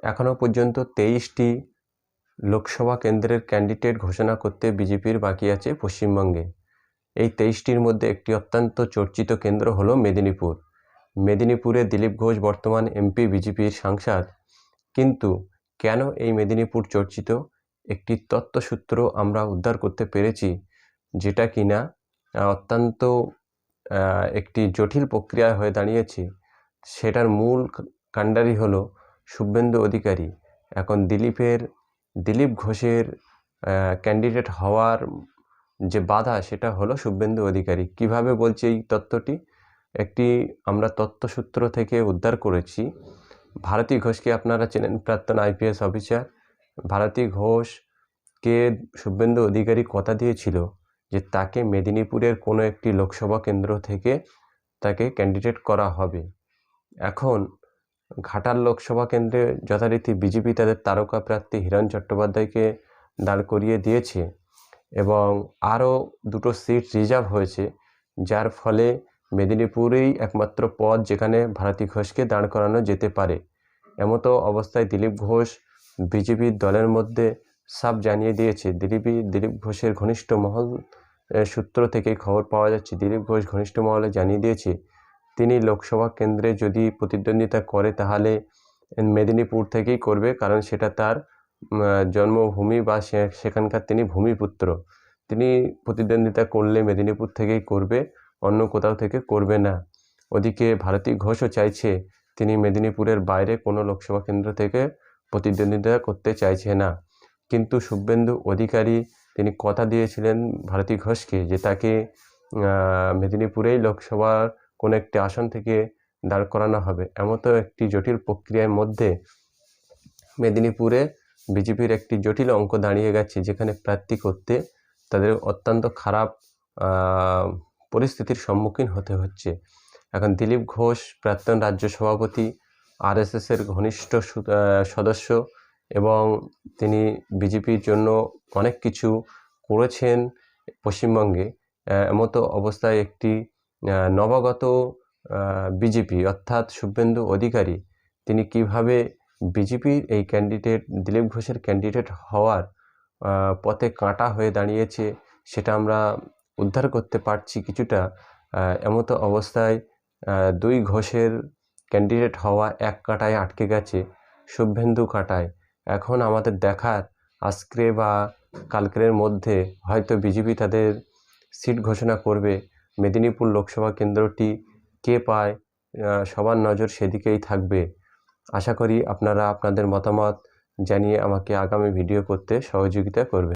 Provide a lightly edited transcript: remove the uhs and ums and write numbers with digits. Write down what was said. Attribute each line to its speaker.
Speaker 1: এখনও পর্যন্ত 23টি লোকসভা কেন্দ্রের ক্যান্ডিডেট ঘোষণা করতে বিজেপির বাকি আছে পশ্চিমবঙ্গে। এই 23টির মধ্যে একটি অত্যন্ত চর্চিত কেন্দ্র হলো মেদিনীপুর। মেদিনীপুরে দিলীপ ঘোষ বর্তমান এমপি, বিজেপির সাংসদ। কিন্তু কেন এই মেদিনীপুর চর্চিত? একটি তথ্যসূত্র আমরা উদ্ধার করতে পেরেছি, যেটা কিনা অত্যন্ত একটি জটিল প্রক্রিয়া হয়ে দাঁড়িয়েছে। সেটার মূল কাণ্ডারি হলো শুভেন্দু অধিকারী। এখন দিলীপ ঘোষের ক্যান্ডিডেট হওয়ার যে বাধা, সেটা হলো শুভেন্দু অধিকারী। কিভাবে বলছি এই তথ্যটি? আমরা তথ্যসূত্র থেকে উদ্ধার করেছি। ভারতী ঘোষকে আপনারা চেনেন, প্রাক্তন আইপিএস অফিসার। ভারতী ঘোষকে শুভেন্দু অধিকারী কথা দিয়েছিল যে তাকে মেদিনীপুরের কোনো একটি লোকসভা কেন্দ্র থেকে তাকে ক্যান্ডিডেট করা হবে। এখন ঘাটাল লোকসভা কেন্দ্রে যথারীতি বিজেপি তাদের তারকা প্রার্থী হিরণ চট্টোপাধ্যায়কে দাঁড় করিয়ে দিয়েছে এবং আরও 2টো সিট রিজার্ভ হয়েছে, যার ফলে মেদিনীপুরেই একমাত্র পদ যেখানে ভারতী ঘোষকে দাঁড় করানো যেতে পারে। এমতো অবস্থায় দিলীপ ঘোষ বিজেপির দলের মধ্যে সাফ জানিয়ে দিয়েছে। দিলীপ ঘোষের ঘনিষ্ঠ মহল সূত্র থেকে খবর পাওয়া যাচ্ছে, দিলীপ ঘোষ ঘনিষ্ঠ মহলে জানিয়ে দিয়েছে তিনি লোকসভা কেন্দ্রে যদি প্রতিদ্বন্দ্বিতা করে তাহলে মেদিনীপুর থেকেই করবে, কারণ সেটা তার জন্মভূমি বা সেখানকার তিনি ভূমিপুত্র। তিনি প্রতিদ্বন্দ্বিতা করলে মেদিনীপুর থেকেই করবে, অন্য কোথাও থেকে করবে না। ওদিকে ভারতী ঘোষও চাইছে তিনি মেদিনীপুরের বাইরে কোনো লোকসভা কেন্দ্র থেকে প্রতিদ্বন্দ্বিতা করতে চাইছে না। কিন্তু শুভেন্দু অধিকারী তিনি কথা দিয়েছিলেন ভারতী ঘোষকে যে তাকে মেদিনীপুরেই লোকসভার কোনো একটি আসন থেকে দাঁড় করানো হবে। এমতো একটি জটিল প্রক্রিয়ার মধ্যে মেদিনীপুরে বিজেপির একটি জটিল অঙ্ক দাঁড়িয়ে গেছে, যেখানে প্রার্থী করতে তাদের অত্যন্ত খারাপ পরিস্থিতির সম্মুখীন হতে হচ্ছে। এখন দিলীপ ঘোষ প্রাক্তন রাজ্য সভাপতি, আরএসএসের ঘনিষ্ঠ সদস্য এবং তিনি বিজেপির জন্য অনেক কিছু করেছেন পশ্চিমবঙ্গে। এমতো অবস্থায় একটি নবাগত বিজেপি অর্থাৎ শুভেন্দু অধিকারী তিনি কিভাবে বিজেপির এই ক্যান্ডিডেট দিলীপ ঘোষের ক্যান্ডিডেট হওয়ার পথে কাঁটা হয়ে দাঁড়িয়েছে, সেটা আমরা উদ্ধার করতে পারছি কিছুটা। এমতো অবস্থায় 2 ঘোষের ক্যান্ডিডেট হওয়া এক কাঁটায় আটকে গেছে, শুভেন্দু কাঁটায়। এখন আমাদের দেখার আজকে বা কালকের মধ্যে হয়তো বিজেপি তাদের সিট ঘোষণা করবে। মেদিনীপুর লোকসভা কেন্দ্রটি কে পায়, সবার নজর সেদিকেই থাকবে। আশা করি আপনারা আপনাদের মতামত জানিয়ে আমাকে আগামী ভিডিও করতে সহযোগিতা করবে।